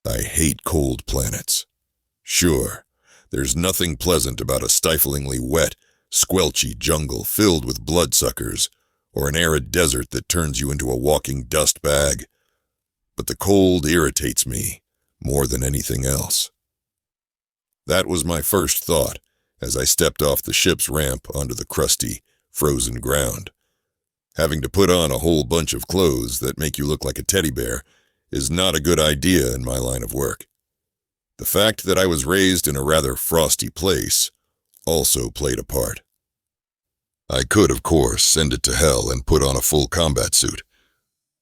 I hate cold planets. Sure, there's nothing pleasant about a stiflingly wet, squelchy jungle filled with bloodsuckers, or an arid desert that turns you into a walking dust bag. But the cold irritates me more than anything else. That was my first thought as I stepped off the ship's ramp onto the crusty, frozen ground. Having to put on a whole bunch of clothes that make you look like a teddy bear is not a good idea in my line of work. The fact that I was raised in a rather frosty place also played a part. I could, of course, send it to hell and put on a full combat suit,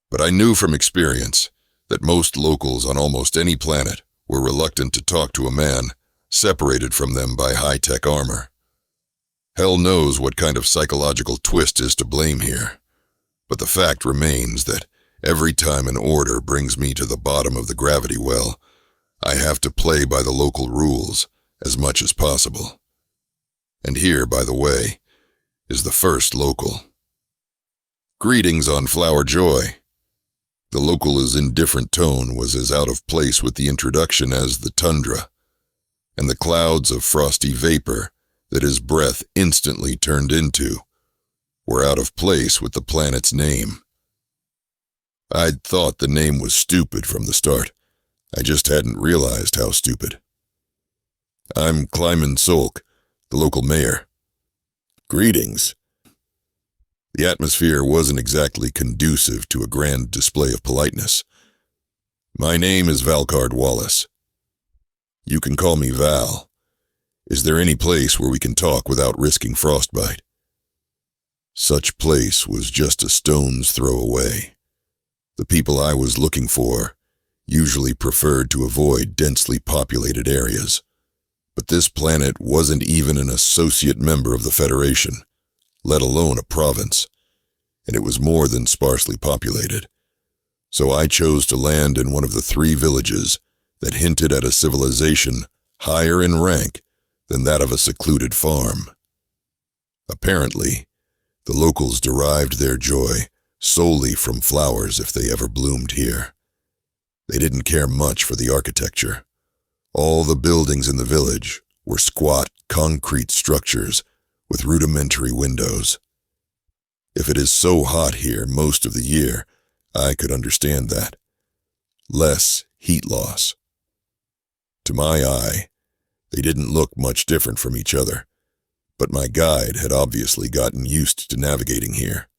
but I knew from experience that most locals on almost any planet were reluctant to talk to a man separated from them by high-tech armor. Hell knows what kind of psychological twist is to blame here, but the fact remains that every time an order brings me to the bottom of the gravity well, I have to play by the local rules as much as possible. And here, by the way, is the first local. Greetings on Flower Joy. The local's indifferent tone was as out of place with the introduction as the tundra, and the clouds of frosty vapor that his breath instantly turned into were out of place with the planet's name. I'd thought the name was stupid from the start. I just hadn't realized how stupid. I'm Klyman Solk, the local mayor. Greetings. The atmosphere wasn't exactly conducive to a grand display of politeness. My name is Valcard Wallace. You can call me Val. Is there any place where we can talk without risking frostbite? Such place was just a stone's throw away. The people I was looking for usually preferred to avoid densely populated areas, but this planet wasn't even an associate member of the Federation, let alone a province, and it was more than sparsely populated. So I chose to land in one of the 3 villages that hinted at a civilization higher in rank than that of a secluded farm. Apparently, the locals derived their joy solely from flowers if they ever bloomed here. They didn't care much for the architecture. All the buildings in the village were squat, concrete structures with rudimentary windows. If it is so hot here most of the year, I could understand that. Less heat loss. To my eye, they didn't look much different from each other, but my guide had obviously gotten used to navigating here.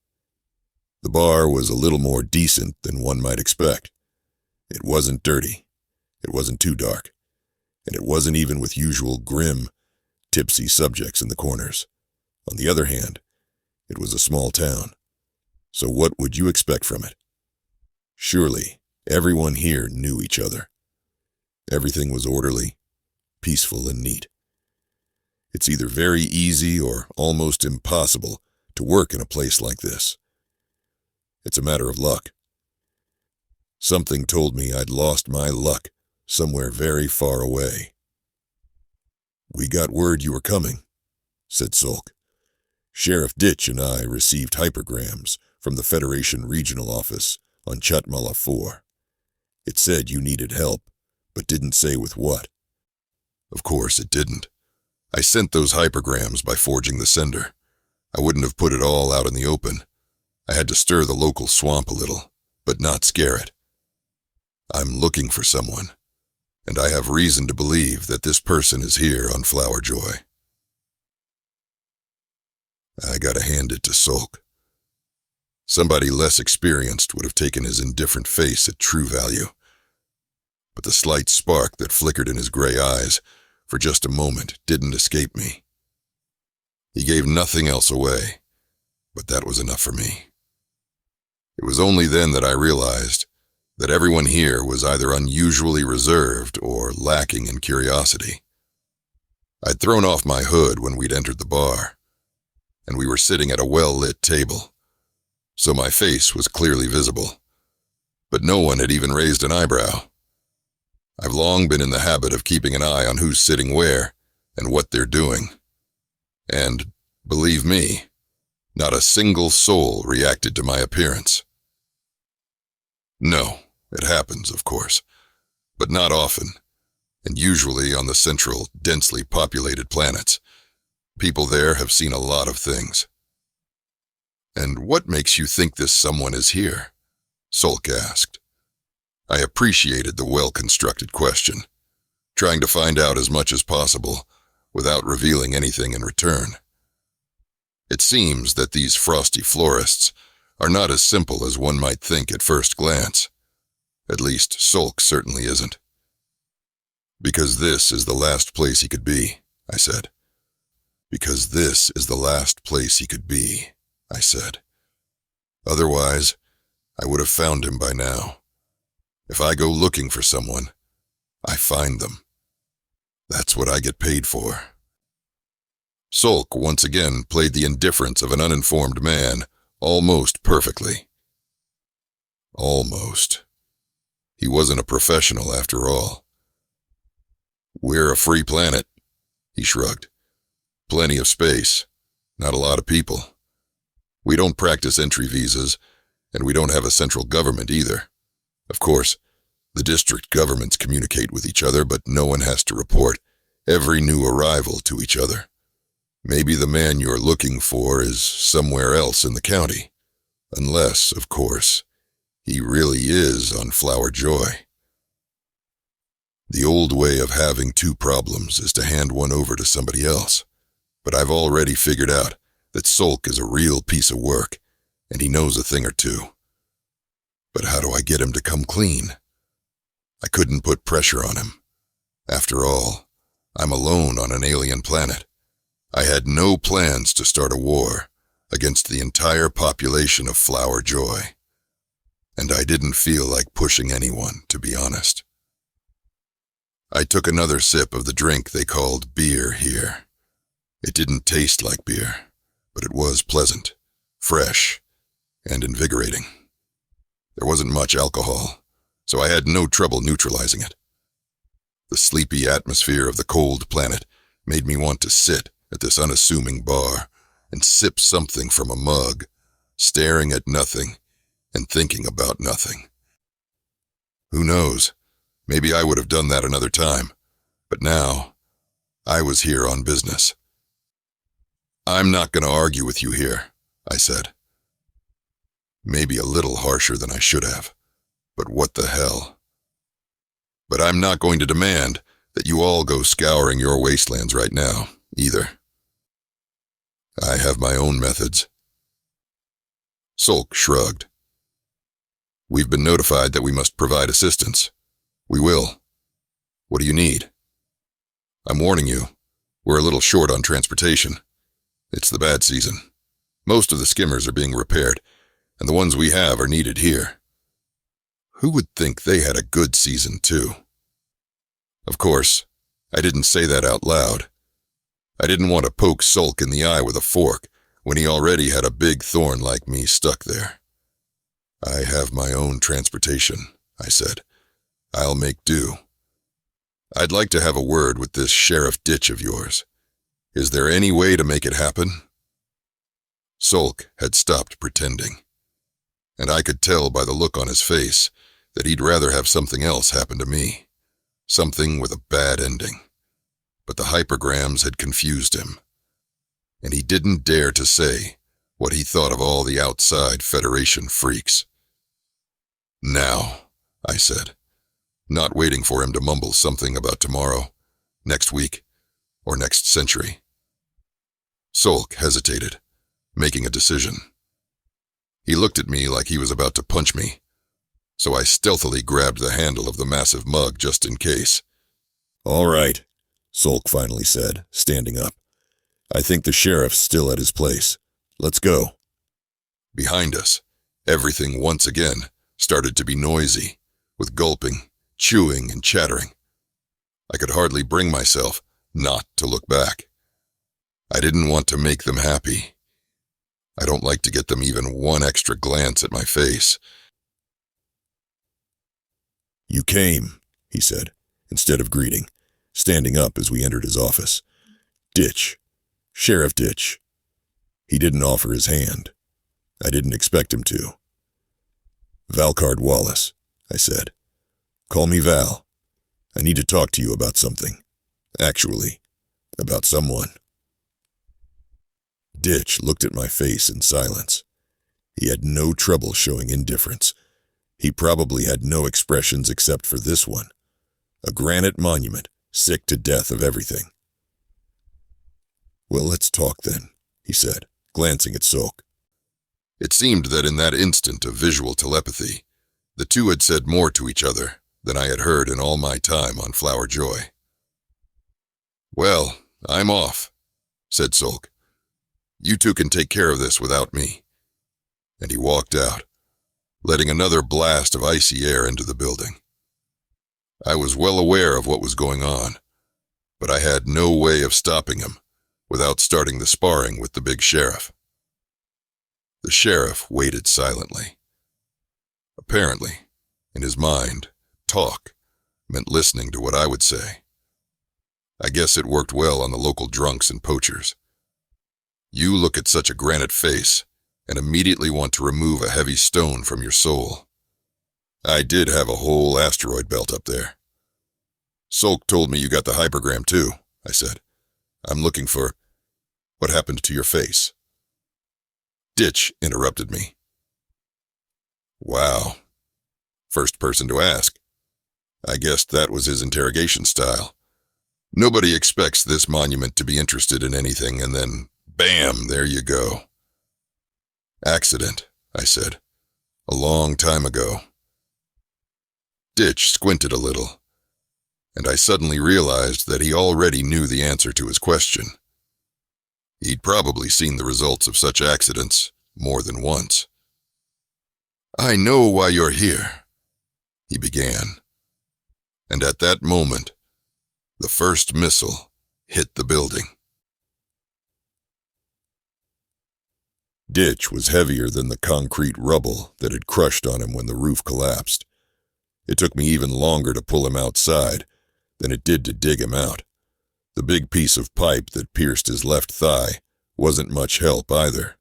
The bar was a little more decent than one might expect. It wasn't dirty, it wasn't too dark, and it wasn't even with usual grim, tipsy subjects in the corners. On the other hand, it was a small town, so what would you expect from it? Surely, everyone here knew each other. Everything was orderly, peaceful, and neat. It's either very easy or almost impossible to work in a place like this. It's a matter of luck. Something told me I'd lost my luck somewhere very far away. We got word you were coming, said Solk. Sheriff Ditch and I received hypergrams from the Federation Regional Office on Chatmala 4. It said you needed help, but didn't say with what. Of course it didn't. I sent those hypergrams by forging the sender. I wouldn't have put it all out in the open. I had to stir the local swamp a little, but not scare it. I'm looking for someone, and I have reason to believe that this person is here on Flower Joy. I gotta hand it to Solk. Somebody less experienced would have taken his indifferent face at true value. But the slight spark that flickered in his gray eyes for just a moment didn't escape me. He gave nothing else away, but that was enough for me. It was only then that I realized that everyone here was either unusually reserved or lacking in curiosity. I'd thrown off my hood when we'd entered the bar, and we were sitting at a well-lit table, so my face was clearly visible, but no one had even raised an eyebrow. I've long been in the habit of keeping an eye on who's sitting where and what they're doing, and, believe me, not a single soul reacted to my appearance. No, it happens, of course, but not often, and usually on the central, densely populated planets. People there have seen a lot of things. "And what makes you think this someone is here?" Sulk asked. I appreciated the well-constructed question, trying to find out as much as possible without revealing anything in return. It seems that these frosty florists are not as simple as one might think at first glance. At least Sulk certainly isn't. "Because this is the last place he could be," I said. "Because this is the last place he could be," I said. "Otherwise, I would have found him by now. If I go looking for someone, I find them. That's what I get paid for." Sulk once again played the indifference of an uninformed man almost perfectly. Almost. He wasn't a professional after all. "We're a free planet," he shrugged. "Plenty of space, not a lot of people. We don't practice entry visas, and we don't have a central government either. Of course, the district governments communicate with each other, but no one has to report every new arrival to each other. Maybe the man you're looking for is somewhere else in the county. Unless, of course, he really is on Flower Joy. The old way of having two problems is to hand one over to somebody else. But I've already figured out that Sulk is a real piece of work, and he knows a thing or two. But how do I get him to come clean? I couldn't put pressure on him. After all, I'm alone on an alien planet. I had no plans to start a war against the entire population of Flower Joy. And I didn't feel like pushing anyone, to be honest. I took another sip of the drink they called beer here. It didn't taste like beer, but it was pleasant, fresh, and invigorating. There wasn't much alcohol, so I had no trouble neutralizing it. The sleepy atmosphere of the cold planet made me want to sit at this unassuming bar and sip something from a mug, staring at nothing and thinking about nothing. Who knows? Maybe I would have done that another time, but now I was here on business. "I'm not going to argue with you here," I said. Maybe a little harsher than I should have, but what the hell? "But I'm not going to demand that you all go scouring your wastelands right now, either. I have my own methods." Sulk shrugged. "We've been notified that we must provide assistance. We will. What do you need?" "I'm warning you, we're a little short on transportation. It's the bad season. Most of the skimmers are being repaired, and the ones we have are needed here." Who would think they had a good season, too? Of course, I didn't say that out loud. I didn't want to poke Sulk in the eye with a fork when he already had a big thorn like me stuck there. "I have my own transportation," I said. "I'll make do. I'd like to have a word with this Sheriff Ditch of yours. Is there any way to make it happen?" Sulk had stopped pretending, and I could tell by the look on his face that he'd rather have something else happen to me, something with a bad ending. But the hypergrams had confused him, and he didn't dare to say what he thought of all the outside Federation freaks. "Now," I said, not waiting for him to mumble something about tomorrow, next week, or next century. Sulk hesitated, making a decision. He looked at me like he was about to punch me, so I stealthily grabbed the handle of the massive mug just in case. "All right," Sulk finally said, standing up. "I think the sheriff's still at his place. Let's go." Behind us, everything once again started to be noisy, with gulping, chewing, and chattering. I could hardly bring myself not to look back. I didn't want to make them happy. I don't like to get them even one extra glance at my face. "You came," he said, instead of greeting, standing up as we entered his office. "Ditch. Sheriff Ditch." He didn't offer his hand. I didn't expect him to. "Valcard Wallace," I said. "Call me Val. I need to talk to you about something. Actually, about someone." Ditch looked at my face in silence. He had no trouble showing indifference. He probably had no expressions except for this one. A granite monument, sick to death of everything. "Well, let's talk then," he said, glancing at Sulk. It seemed that in that instant of visual telepathy, the two had said more to each other than I had heard in all my time on Flower Joy. "Well, I'm off," said Sulk. "You two can take care of this without me." And he walked out, letting another blast of icy air into the building. I was well aware of what was going on, but I had no way of stopping him without starting the sparring with the big sheriff. The sheriff waited silently. Apparently, in his mind, talk meant listening to what I would say. I guess it worked well on the local drunks and poachers. You look at such a granite face and immediately want to remove a heavy stone from your soul. I did have a whole asteroid belt up there. "Sulk told me you got the hypergram too," I said. "I'm looking for what happened to your face." Ditch interrupted me. "Wow. First person to ask. I guessed that was his interrogation style. Nobody expects this monument to be interested in anything, and then, bam, there you go." "Accident," I said. "A long time ago." Ditch squinted a little, and I suddenly realized that he already knew the answer to his question. He'd probably seen the results of such accidents more than once. "I know why you're here," he began. And at that moment, the first missile hit the building. Ditch was heavier than the concrete rubble that had crushed on him when the roof collapsed. It took me even longer to pull him outside than it did to dig him out. The big piece of pipe that pierced his left thigh wasn't much help either.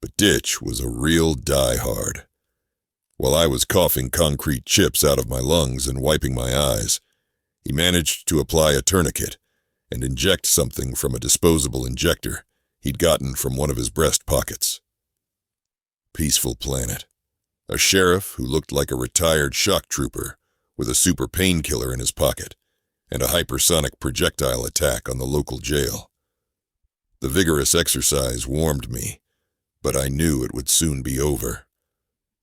But Ditch was a real die-hard. While I was coughing concrete chips out of my lungs and wiping my eyes, he managed to apply a tourniquet and inject something from a disposable injector he'd gotten from one of his breast pockets. Peaceful planet. A sheriff who looked like a retired shock trooper with a super painkiller in his pocket and a hypersonic projectile attack on the local jail. The vigorous exercise warmed me, but I knew it would soon be over.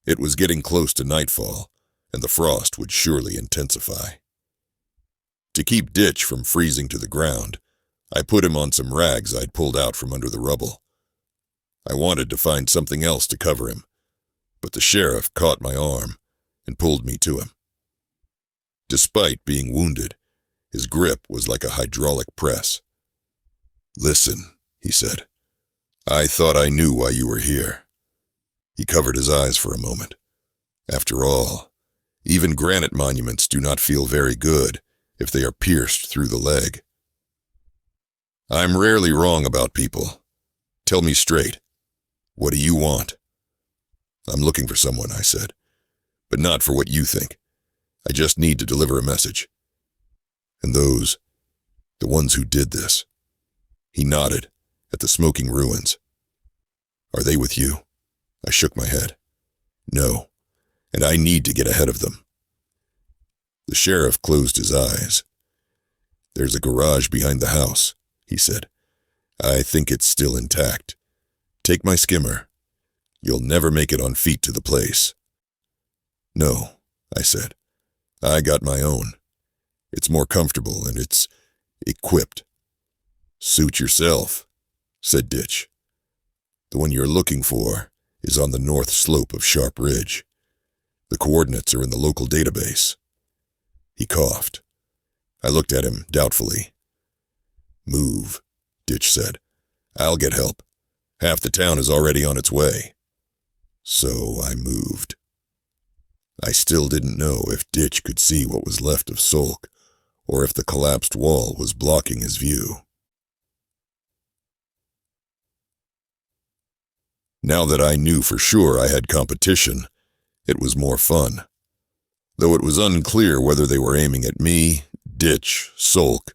It was getting close to nightfall, and the frost would surely intensify. To keep Ditch from freezing to the ground, I put him on some rags I'd pulled out from under the rubble. I wanted to find something else to cover him, but the sheriff caught my arm and pulled me to him. Despite being wounded, his grip was like a hydraulic press. "Listen," he said. "I thought I knew why you were here." He covered his eyes for a moment. After all, even granite monuments do not feel very good if they are pierced through the leg. "I'm rarely wrong about people. Tell me straight. What do you want?" "I'm looking for someone," I said. "But not for what you think. I just need to deliver a message. And those, the ones who did this." He nodded at the smoking ruins. "Are they with you?" I shook my head. "No, and I need to get ahead of them." The sheriff closed his eyes. "There's a garage behind the house," he said. "I think it's still intact. Take my skimmer. You'll never make it on feet to the place." "No," I said. "I got my own. It's more comfortable and it's equipped." "Suit yourself," said Ditch. "The one you're looking for is on the north slope of Sharp Ridge. The coordinates are in the local database." He coughed. I looked at him doubtfully. "Move," Ditch said. "I'll get help. Half the town is already on its way." So I moved. I still didn't know if Ditch could see what was left of Sulk, or if the collapsed wall was blocking his view. Now that I knew for sure I had competition, it was more fun. Though it was unclear whether they were aiming at me, ditch, sulk,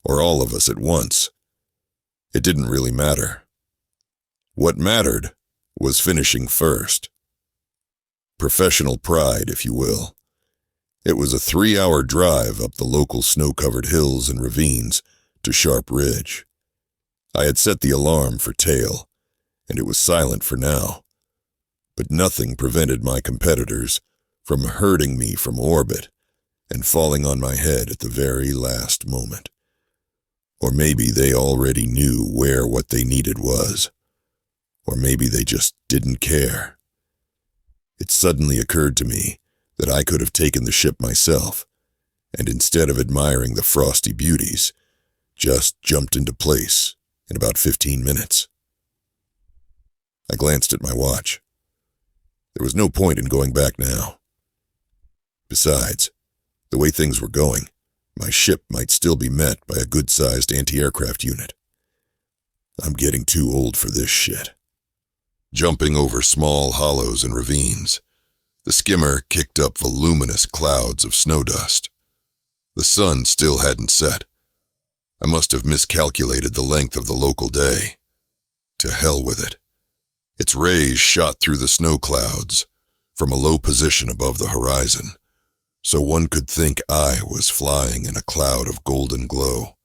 or all of us at once. It didn't really matter. What mattered was finishing first. Professional pride, if you will. It was a 3-hour drive up the local snow-covered hills and ravines to Sharp Ridge. I had set the alarm for tail, and it was silent for now. But nothing prevented my competitors from herding me from orbit and falling on my head at the very last moment. Or maybe they already knew where what they needed was. Or maybe they just didn't care. It suddenly occurred to me that I could have taken the ship myself, and instead of admiring the frosty beauties, just jumped into place in about 15 minutes. I glanced at my watch. There was no point in going back now. Besides, the way things were going, my ship might still be met by a good-sized anti-aircraft unit. I'm getting too old for this shit. Jumping over small hollows and ravines, the skimmer kicked up voluminous clouds of snow dust. The sun still hadn't set. I must have miscalculated the length of the local day. To hell with it. Its rays shot through the snow clouds from a low position above the horizon, so one could think I was flying in a cloud of golden glow,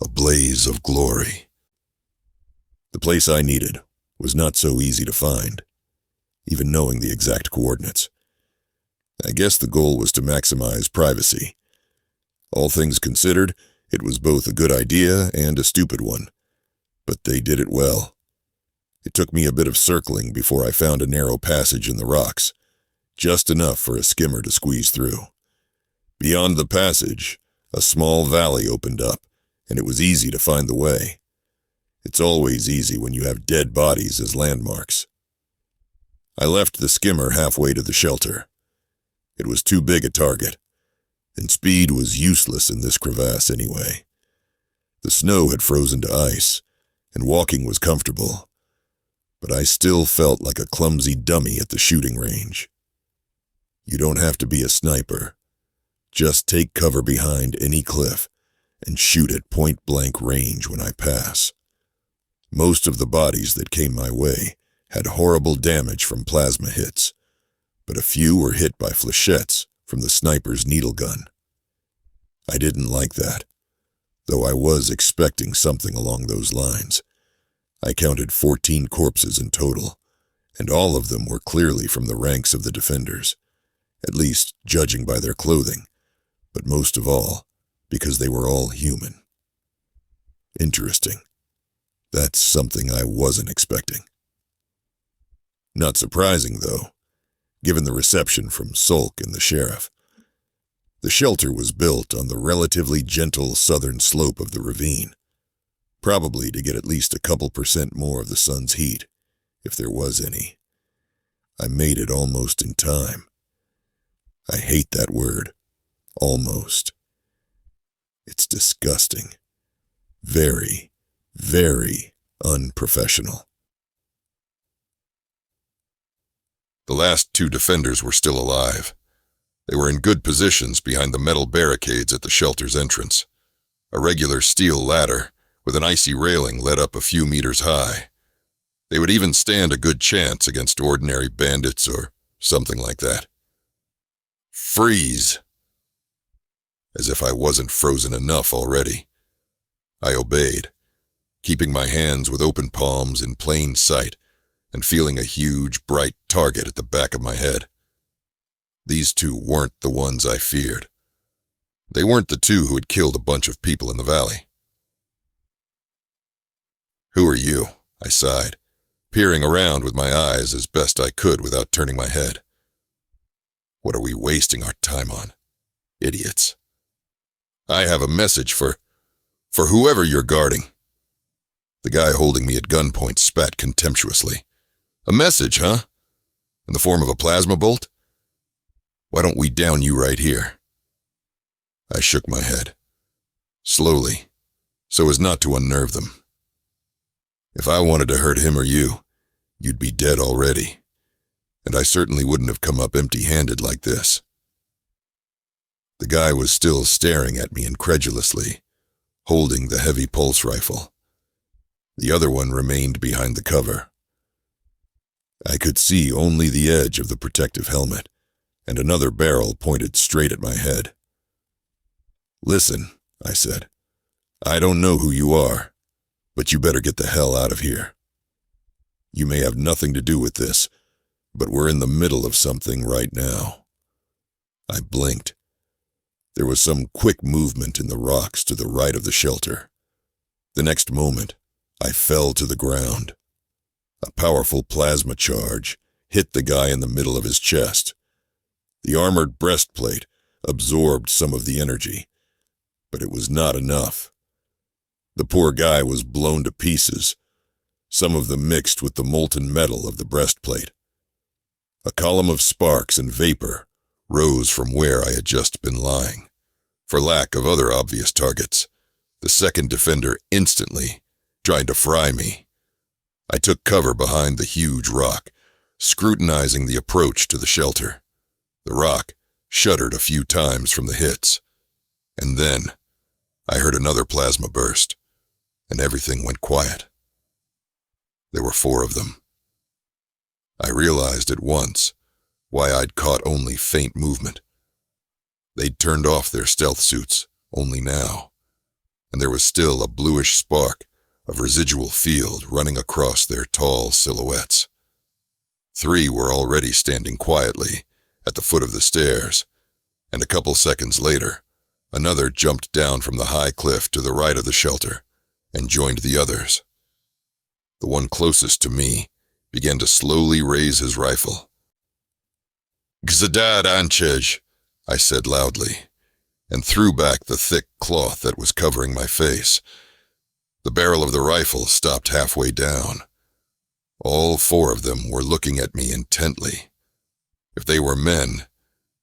a blaze of glory. The place I needed was not so easy to find, even knowing the exact coordinates. I guess the goal was to maximize privacy. All things considered, it was both a good idea and a stupid one, but they did it well. It took me a bit of circling before I found a narrow passage in the rocks, just enough for a skimmer to squeeze through. Beyond the passage, a small valley opened up, and it was easy to find the way. It's always easy when you have dead bodies as landmarks. I left the skimmer halfway to the shelter. It was too big a target, and speed was useless in this crevasse anyway. The snow had frozen to ice, and walking was comfortable, but I still felt like a clumsy dummy at the shooting range. You don't have to be a sniper. Just take cover behind any cliff and shoot at point-blank range when I pass. Most of the bodies that came my way had horrible damage from plasma hits, but a few were hit by flechettes from the sniper's needle gun. I didn't like that, though I was expecting something along those lines. I counted 14 corpses in total, and all of them were clearly from the ranks of the defenders, at least judging by their clothing, but most of all, because they were all human. Interesting. That's something I wasn't expecting. Not surprising, though, given the reception from Sulk and the sheriff. The shelter was built on the relatively gentle southern slope of the ravine, probably to get at least a couple % more of the sun's heat, if there was any. I made it almost in time. I hate that word, almost. It's disgusting. Very, very unprofessional. The last 2 defenders were still alive. They were in good positions behind the metal barricades at the shelter's entrance. A regular steel ladder with an icy railing led up a few meters high. They would even stand a good chance against ordinary bandits or something like that. Freeze! As if I wasn't frozen enough already. I obeyed, keeping my hands with open palms in plain sight and feeling a huge, bright target at the back of my head. These 2 weren't the ones I feared. They weren't the 2 who had killed a bunch of people in the valley. "Who are you?" I sighed, peering around with my eyes as best I could without turning my head. What are we wasting our time on? Idiots. "I have a message for whoever you're guarding." The guy holding me at gunpoint spat contemptuously. "A message, huh? In the form of a plasma bolt? Why don't we down you right here?" I shook my head, slowly, so as not to unnerve them. If I wanted to hurt him or you, you'd be dead already, and I certainly wouldn't have come up empty-handed like this. The guy was still staring at me incredulously, holding the heavy pulse rifle. The other one remained behind the cover. I could see only the edge of the protective helmet, and another barrel pointed straight at my head. "Listen," I said. "I don't know who you are, but you better get the hell out of here. You may have nothing to do with this, but we're in the middle of something right now." I blinked. There was some quick movement in the rocks to the right of the shelter. The next moment, I fell to the ground. A powerful plasma charge hit the guy in the middle of his chest. The armored breastplate absorbed some of the energy, but it was not enough. The poor guy was blown to pieces, some of them mixed with the molten metal of the breastplate. A column of sparks and vapor rose from where I had just been lying. For lack of other obvious targets, the second defender instantly tried to fry me. I took cover behind the huge rock, scrutinizing the approach to the shelter. The rock shuddered a few times from the hits, and then I heard another plasma burst, and everything went quiet. There were 4 of them. I realized at once why I'd caught only faint movement. They'd turned off their stealth suits only now, and there was still a bluish spark of residual field running across their tall silhouettes. 3 were already standing quietly at the foot of the stairs, and a couple seconds later, another jumped down from the high cliff to the right of the shelter and joined the others. The one closest to me began to slowly raise his rifle. "Gzadad Anchej," I said loudly, and threw back the thick cloth that was covering my face. The barrel of the rifle stopped halfway down. All 4 of them were looking at me intently. If they were men,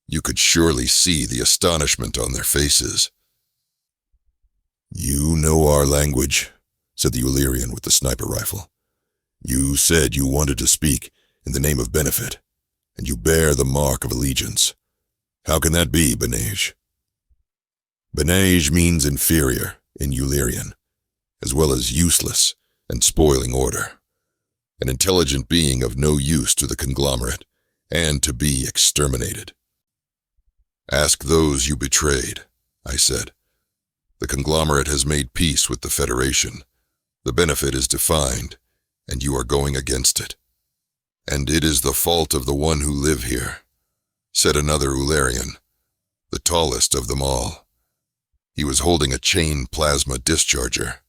you could surely see the astonishment on their faces. "You know our language," said the Ullerian with the sniper rifle. "You said you wanted to speak in the name of benefit, and you bear the mark of allegiance. How can that be, Benej?" Benej means inferior in Ullerian, as well as useless and spoiling order. An intelligent being of no use to the conglomerate, and to be exterminated. "Ask those you betrayed," I said. "The conglomerate has made peace with the Federation. The benefit is defined, and you are going against it. And it is the fault of the one who live here," said another Ullerian, the tallest of them all. He was holding a chain plasma discharger.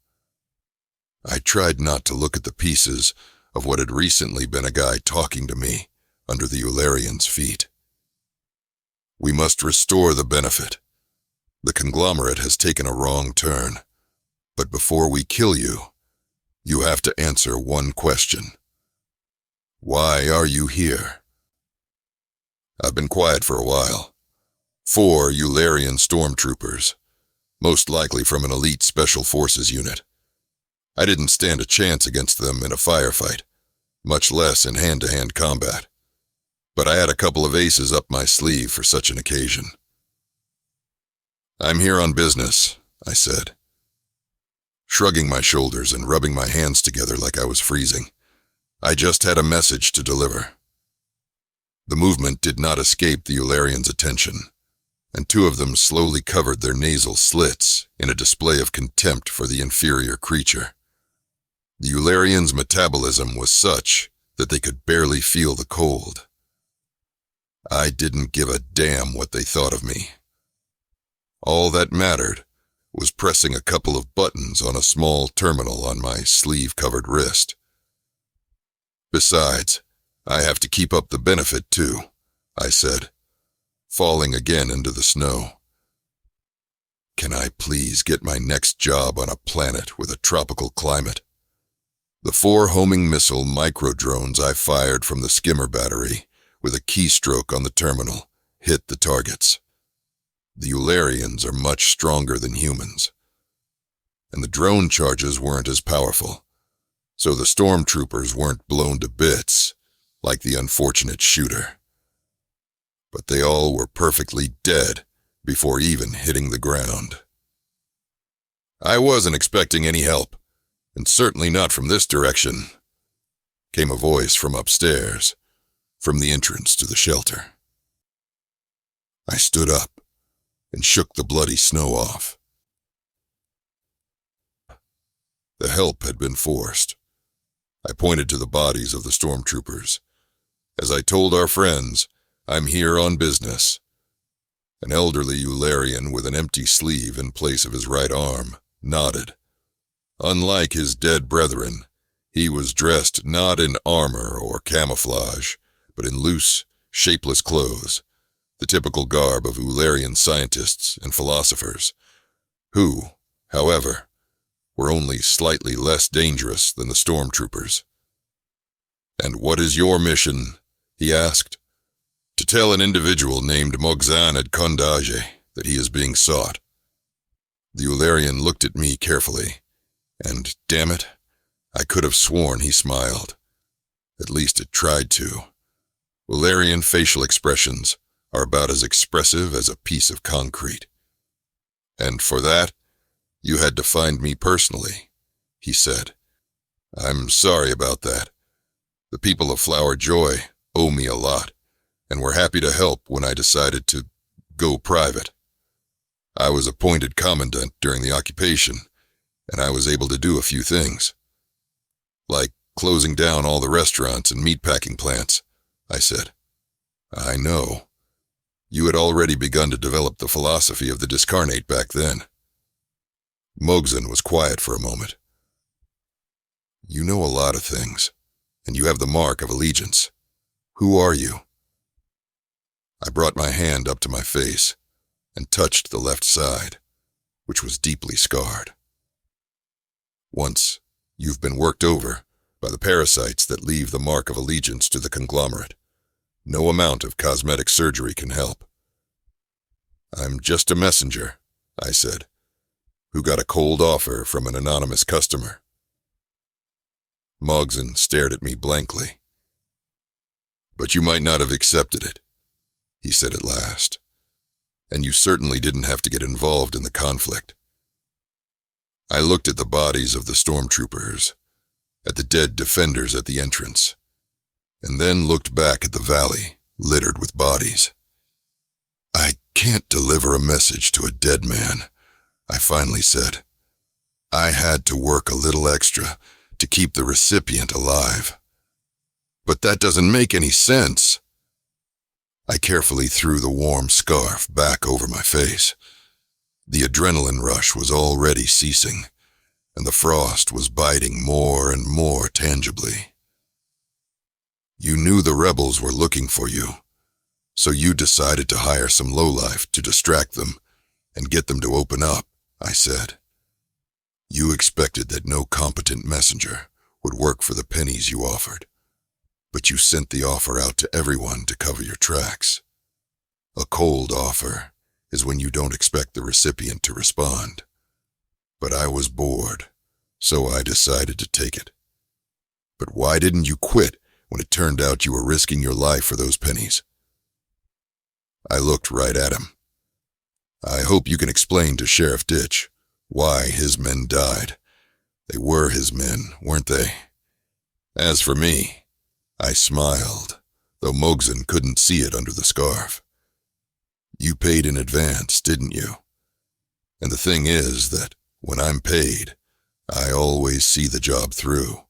I tried not to look at the pieces of what had recently been a guy talking to me under the Ullerian's feet. "We must restore the benefit. The conglomerate has taken a wrong turn. But before we kill you, you have to answer one question. Why are you here?" I've been quiet for a while. 4 Ullerian stormtroopers, most likely from an elite special forces unit. I didn't stand a chance against them in a firefight, much less in hand-to-hand combat. But I had a couple of aces up my sleeve for such an occasion. "I'm here on business," I said, shrugging my shoulders and rubbing my hands together like I was freezing. "I just had a message to deliver." The movement did not escape the Ullerian's attention, and 2 of them slowly covered their nasal slits in a display of contempt for the inferior creature. The Ullerian's metabolism was such that they could barely feel the cold. I didn't give a damn what they thought of me. All that mattered was pressing a couple of buttons on a small terminal on my sleeve-covered wrist. "Besides, I have to keep up the benefit too," I said, falling again into the snow. "Can I please get my next job on a planet with a tropical climate?" The 4 homing missile micro-drones I fired from the skimmer battery with a keystroke on the terminal hit the targets. The Ullerians are much stronger than humans, and the drone charges weren't as powerful, so the stormtroopers weren't blown to bits like the unfortunate shooter. But they all were perfectly dead before even hitting the ground. I wasn't expecting any help, and certainly not from this direction, came a voice from upstairs, from the entrance to the shelter. I stood up and shook the bloody snow off. The help had been forced. I pointed to the bodies of the stormtroopers. As I told our friends, I'm here on business. An elderly Ullerian with an empty sleeve in place of his right arm nodded. Unlike his dead brethren, he was dressed not in armor or camouflage, but in loose, shapeless clothes, the typical garb of Ullerian scientists and philosophers, who, however, were only slightly less dangerous than the stormtroopers. "And what is your mission?" he asked. "To tell an individual named Mogzan ad Kondaje that he is being sought." The Ullerian looked at me carefully, and, damn it, I could have sworn he smiled. At least it tried to. Ullerian facial expressions are about as expressive as a piece of concrete. "And for that, you had to find me personally," he said. "I'm sorry about that. The people of Flower Joy owe me a lot, and were happy to help when I decided to go private. I was appointed commandant during the occupation, and I was able to do a few things. Like closing down all the restaurants and meatpacking plants," I said. "I know. You had already begun to develop the philosophy of the discarnate back then." Mogzan was quiet for a moment. "You know a lot of things, and you have the mark of allegiance. Who are you?" I brought my hand up to my face and touched the left side, which was deeply scarred. "Once you've been worked over by the parasites that leave the mark of allegiance to the conglomerate, no amount of cosmetic surgery can help." "I'm just a messenger," I said, "who got a cold offer from an anonymous customer." Mogzan stared at me blankly. "But you might not have accepted it," he said at last, "and you certainly didn't have to get involved in the conflict." I looked at the bodies of the stormtroopers, at the dead defenders at the entrance, and then looked back at the valley littered with bodies. "I can't deliver a message to a dead man," I finally said. "I had to work a little extra to keep the recipient alive." "But that doesn't make any sense." I carefully threw the warm scarf back over my face. The adrenaline rush was already ceasing, and the frost was biting more and more tangibly. "You knew the rebels were looking for you, so you decided to hire some lowlife to distract them and get them to open up," I said. "You expected that no competent messenger would work for the pennies you offered, but you sent the offer out to everyone to cover your tracks. A cold offer is when you don't expect the recipient to respond. But I was bored, so I decided to take it. But why didn't you quit when it turned out you were risking your life for those pennies?" I looked right at him. "I hope you can explain to Sheriff Ditch why his men died. They were his men, weren't they?" As for me, I smiled, though Mogzan couldn't see it under the scarf. "You paid in advance, didn't you? And the thing is that when I'm paid, I always see the job through.